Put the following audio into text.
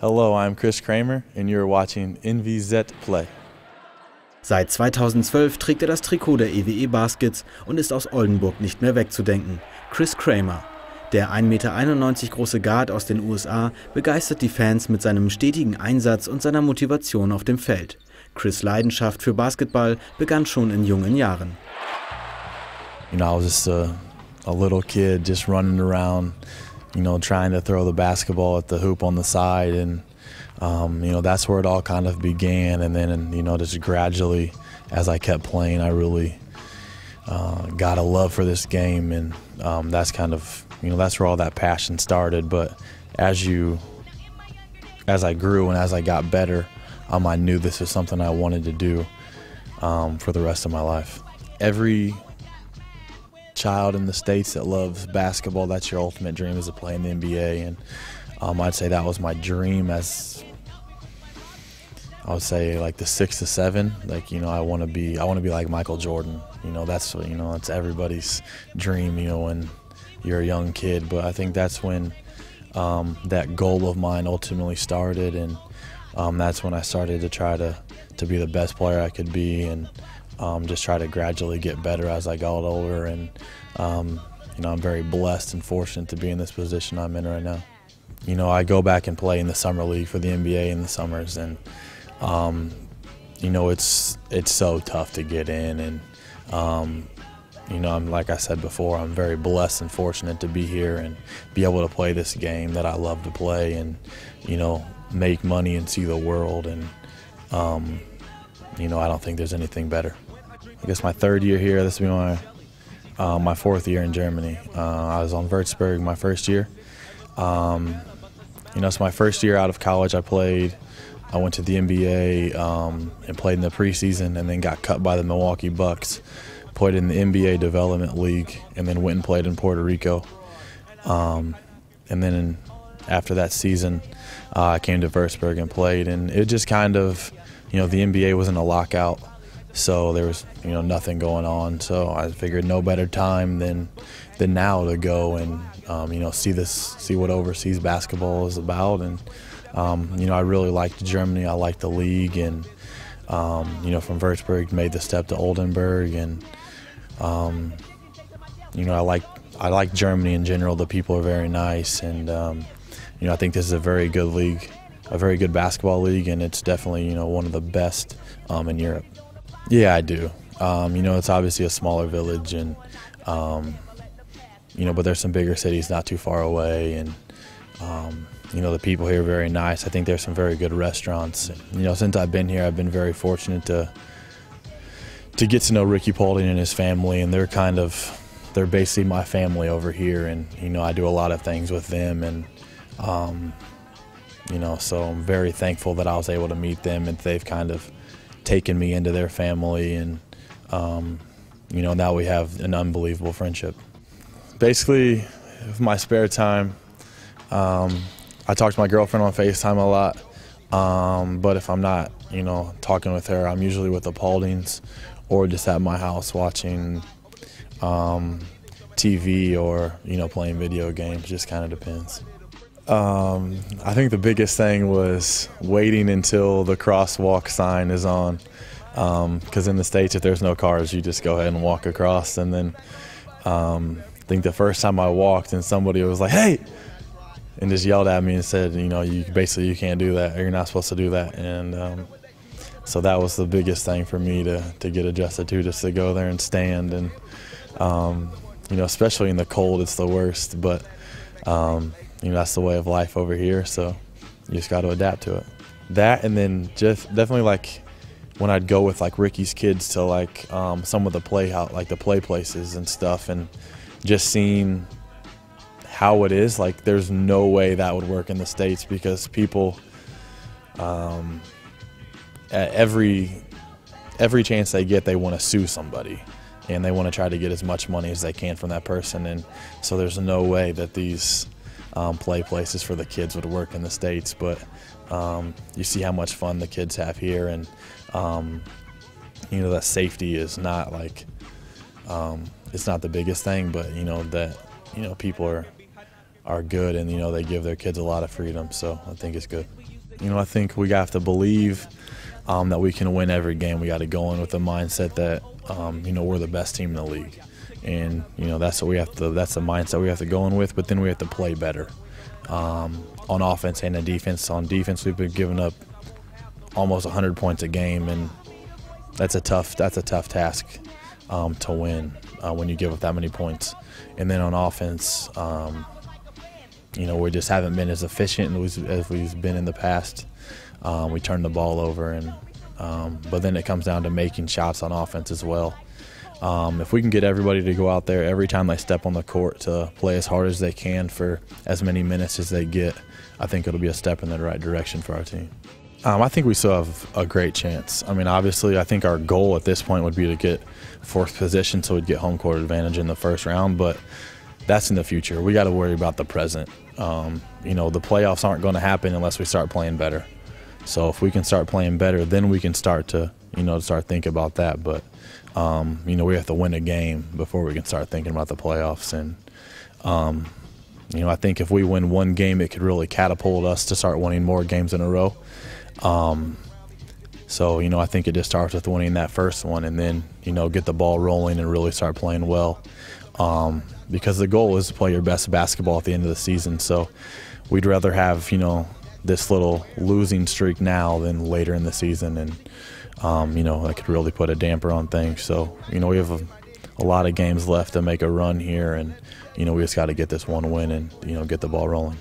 Hello, I'm Chris Kramer and you're watching seit Play. Seit 2012 trägt er das Trikot der EWE Baskets und ist aus Oldenburg nicht mehr wegzudenken. Chris Kramer. Der 1,91 Meter große Guard aus den USA begeistert die Fans mit seinem stetigen Einsatz und seiner Motivation auf dem Feld. Chris' Leidenschaft für Basketball begann schon in jungen Jahren. I was just a little kid just running around, trying to throw the basketball at the hoop on the side, and that's where it all kind of began. And then, just gradually, as I kept playing, I really got a love for this game, and that's kind of, that's where all that passion started. But as I grew and as I got better, I knew this was something I wanted to do for the rest of my life. Every child in the States that loves basketball, that's your ultimate dream, is to play in the NBA. And I'd say that was my dream as, I would say, like the 6 to 7. Like, I want to be like Michael Jordan. That's it's everybody's dream, when you're a young kid. But I think that's when that goal of mine ultimately started, and that's when I started to try to be the best player I could be, and just try to gradually get better as I got older. And I'm very blessed and fortunate to be in this position I'm in right now. I go back and play in the summer league for the NBA in the summers, and it's so tough to get in. And I'm, like I said before, I'm very blessed and fortunate to be here and be able to play this game that I love to play, and make money and see the world. And I don't think there's anything better. I guess my third year here, this will be my fourth year in Germany. I was on Würzburg my first year. It's my first year out of college. I went to the NBA and played in the preseason, and then got cut by the Milwaukee Bucks. Played in the NBA Development League, and then went and played in Puerto Rico. And then after that season, I came to Würzburg and played, and it just kind of, the NBA was in a lockout. So there was, nothing going on. So I figured no better time than now to go and, see what overseas basketball is about. And, I really liked Germany. I liked the league, and, from Würzburg made the step to Oldenburg. And, I like Germany in general. The people are very nice, and, I think this is a very good league, a very good basketball league, and it's definitely, one of the best in Europe. Yeah, I do. It's obviously a smaller village, and but there's some bigger cities not too far away, and the people here are very nice. I think there's some very good restaurants. Since I've been here, I've been very fortunate to get to know Ricky Paulding and his family, and they're basically my family over here, and I do a lot of things with them, and so I'm very thankful that I was able to meet them, and they've kind of taken me into their family, and now we have an unbelievable friendship. Basically, with my spare time, I talk to my girlfriend on FaceTime a lot, but if I'm not, talking with her, I'm usually with the Pauldings or just at my house watching TV or, playing video games. Just kind of depends. I think the biggest thing was waiting until the crosswalk sign is on, because in the States, if there's no cars, you just go ahead and walk across. And then I think the first time I walked, and somebody was like, "Hey!" and just yelled at me and said, you can't do that, or you're not supposed to do that. And so that was the biggest thing for me to get adjusted to, just to go there and stand. And especially in the cold, it's the worst, but that's the way of life over here, so you just got to adapt to it. That, and then just definitely like when I'd go with like Ricky's kids to like some of the play places and stuff, and just seeing how it is, like there's no way that would work in the States, because people at every chance they get, they want to sue somebody, and they want to try to get as much money as they can from that person. And so there's no way that these play places for the kids would work in the States. But you see how much fun the kids have here, and that safety is not like it's not the biggest thing, but that people are good, and they give their kids a lot of freedom. So I think it's good. I think we have to believe that we can win every game. We got to go in with the mindset that we're the best team in the league, and that's what we have to. That's the mindset we have to go in with. But then we have to play better on offense and on defense. On defense, we've been giving up almost 100 points a game, and that's a tough task to win when you give up that many points. And then on offense, we just haven't been as efficient as we've been in the past. We turn the ball over, and but then it comes down to making shots on offense as well. If we can get everybody to go out there every time they step on the court to play as hard as they can for as many minutes as they get, I think it'll be a step in the right direction for our team. I think we still have a great chance. I mean, obviously, I think our goal at this point would be to get fourth position so we'd get home court advantage in the first round, but that's in the future. We got to worry about the present. The playoffs aren't going to happen unless we start playing better. So if we can start playing better, then we can start to, start thinking about that. But, we have to win a game before we can start thinking about the playoffs. And, I think if we win one game, it could really catapult us to start winning more games in a row. So, I think it just starts with winning that first one and then, get the ball rolling and really start playing well. Because the goal is to play your best basketball at the end of the season. So we'd rather have, this little losing streak now than later in the season. And, that could really put a damper on things. So, we have a lot of games left to make a run here, and, we just got to get this one win and, get the ball rolling.